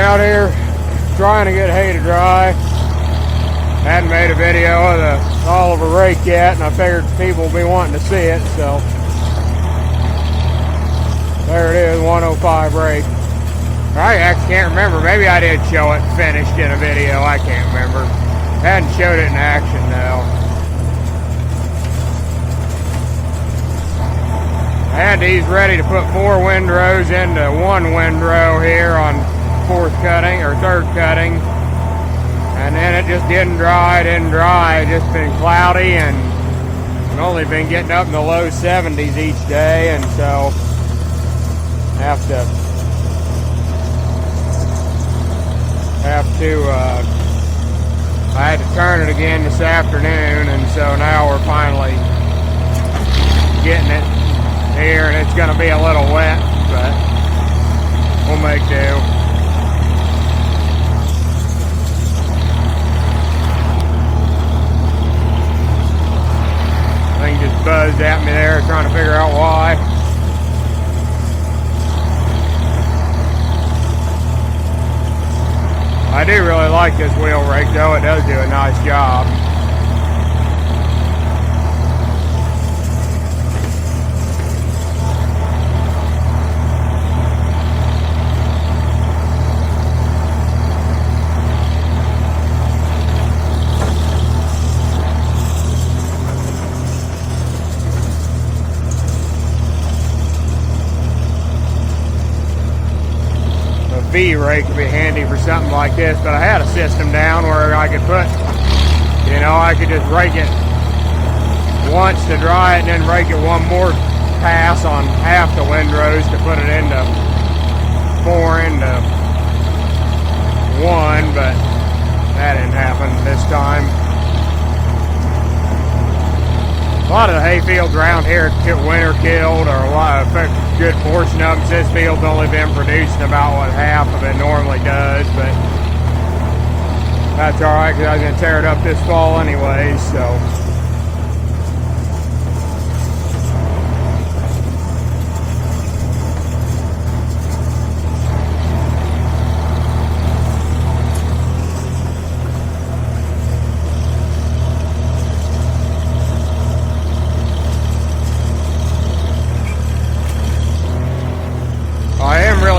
out here trying to get hay to dry. Hadn't made a video of the Oliver rake yet, and I figured people will be wanting to see it, so there it is, 105 rake. I actually can't remember. Maybe I did show it finished in a video. I can't remember. Hadn't showed it in action though. I had these ready to put 4 windrows into 1 windrow here on 4th cutting or 3rd cutting, and then it just didn't dry. It's just been cloudy, and I've only been getting up in the low 70s each day, and so I had to turn it again this afternoon, and so now we're finally getting it here, and it's going to be a little wet, but we'll make do. Thing just buzzed at me there, trying to figure out why. I do really like this wheel rake though, it does do a nice job. V-rake would be handy for something like this, but I had a system down where I could put, I could just rake it once to dry it and then rake it one more pass on half the windrows to put it into 4 into 1, but that didn't happen this time. A lot of the hay fields around here get winter killed, or a good portion of them. This field's only been producing about what half of it normally does, but that's alright because I was going to tear it up this fall anyways, so.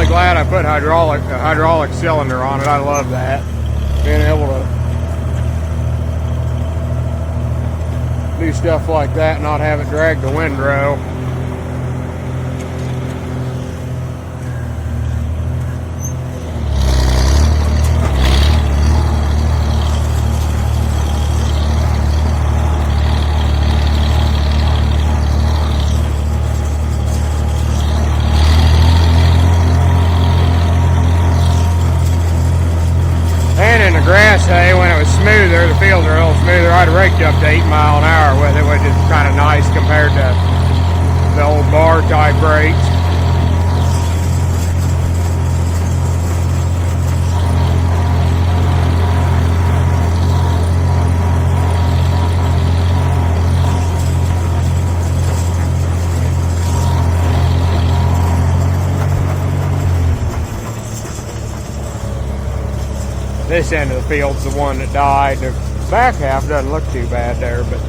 Glad I put a hydraulic cylinder on it. I love that. Being able to do stuff like that and not have it drag the windrow. Grass hay, when it was smoother, the fields are a little smoother, I'd have raked up to 8 miles an hour with it, which is kind of nice compared to the old bar type rakes. This end of the field's the one that died. The back half doesn't look too bad there, but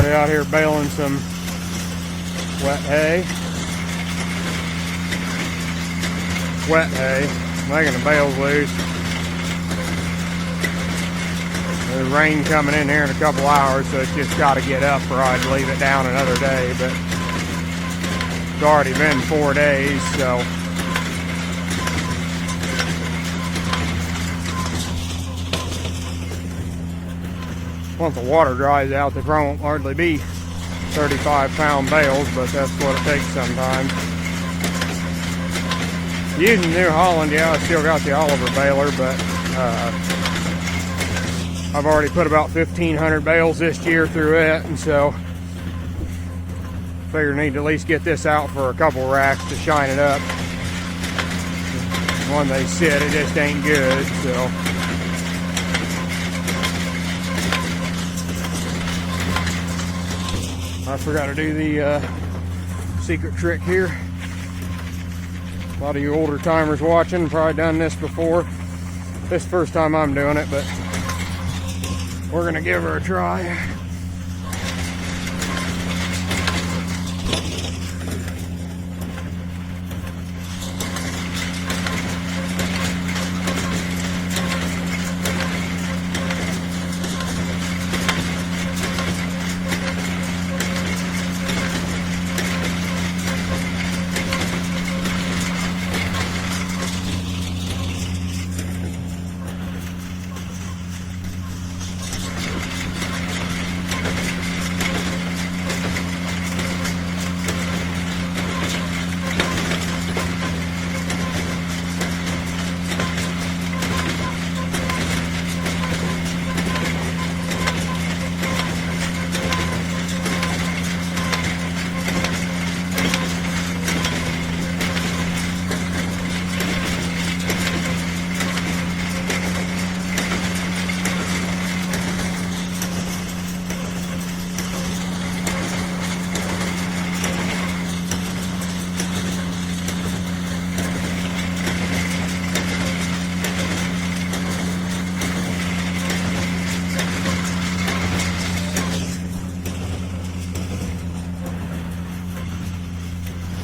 out here baling some wet hay. Making the bales loose. There's rain coming in here in a couple hours, so it's just got to get up or I'd leave it down another day, but it's already been 4 days, so once the water dries out, there probably won't hardly be 35-pound bales, but that's what it takes sometimes. Using New Holland, yeah, I still got the Oliver baler, but I've already put about 1,500 bales this year through it, and so figure I need to at least get this out for a couple racks to shine it up. When they sit, it just ain't good, so. I forgot to do the secret trick here. A lot of you older timers watching probably done this before. This is the first time I'm doing it, but we're gonna give her a try.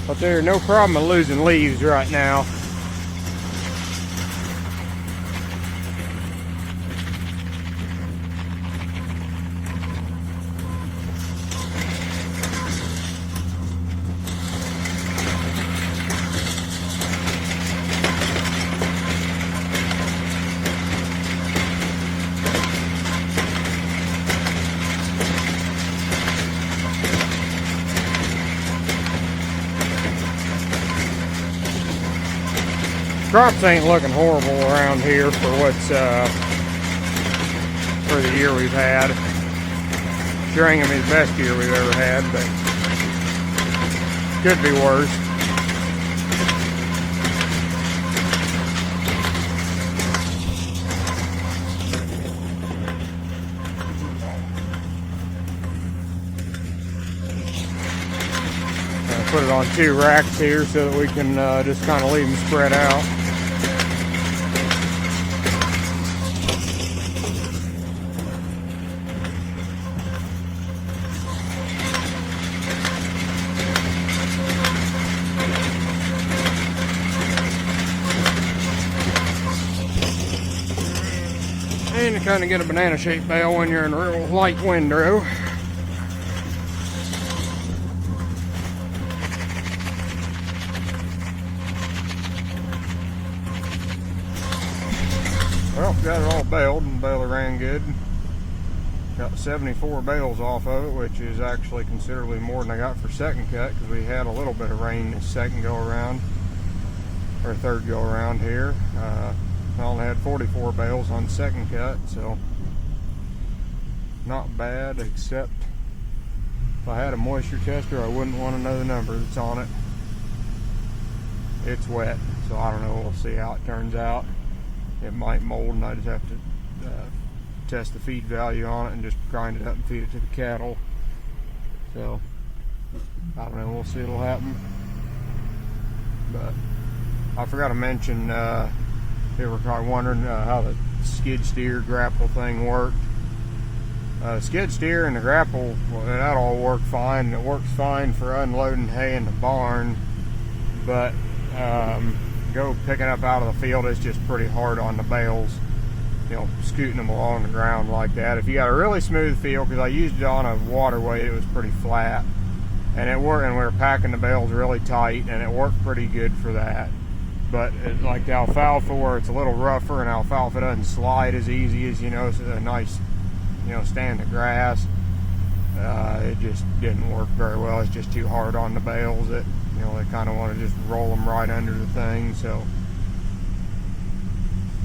But there's no problem of losing leaves right now. Crops ain't looking horrible around here for what's for the year we've had. Sure ain't gonna be the best year we've ever had, but could be worse. Put it on 2 racks here so that we can just kind of leave them spread out. And you kind of get a banana shaped bale when you're in a real light windrow. Well, got it all baled, and the baler ran good. Got 74 bales off of it, which is actually considerably more than I got for second cut, because we had a little bit of rain this second go around, or third go around here. I only had 44 bales on second cut, so not bad, except if I had a moisture tester, I wouldn't want to know the number that's on it. It's wet, so I don't know, we'll see how it turns out. It might mold, and I just have to test the feed value on it and just grind it up and feed it to the cattle. So I don't know, we'll see what'll happen. But I forgot to mention, they were probably wondering how the skid steer grapple thing worked. Skid steer and the grapple, well, that all worked fine. It works fine for unloading hay in the barn, but go picking up out of the field, it's just pretty hard on the bales, you know, scooting them along the ground like that. If you got a really smooth field, because I used it on a waterway, it was pretty flat, and it worked, and we were packing the bales really tight, and it worked pretty good for that. But like the alfalfa, where it's a little rougher, and alfalfa doesn't slide as easy as, you know, it's a nice stand the grass. It just didn't work very well. It's just too hard on the bales. They kind of want to just roll them right under the thing. So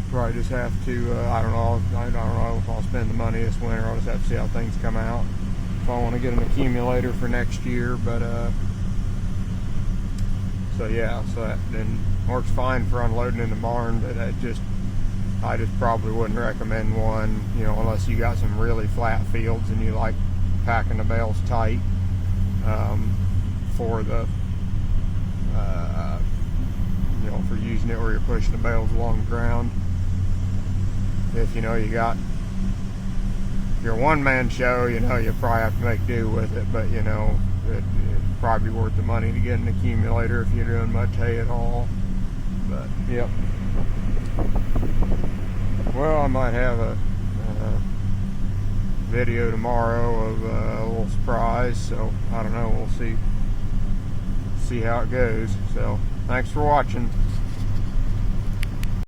probably just have to. I don't know if I'll spend the money this winter. I'll just have to see how things come out. If I want to get an accumulator for next year, but so yeah, so that then works fine for unloading in the barn. But I just probably wouldn't recommend one, unless you got some really flat fields and you like packing the bales tight for the for using it where you're pushing the bales along the ground. If you're a one-man show, you probably have to make do with it, but it'd probably be worth the money to get an accumulator if you're doing much hay at all. But yep. Well, I might have a video tomorrow of a little surprise, so I don't know, we'll see how it goes. So thanks for watching.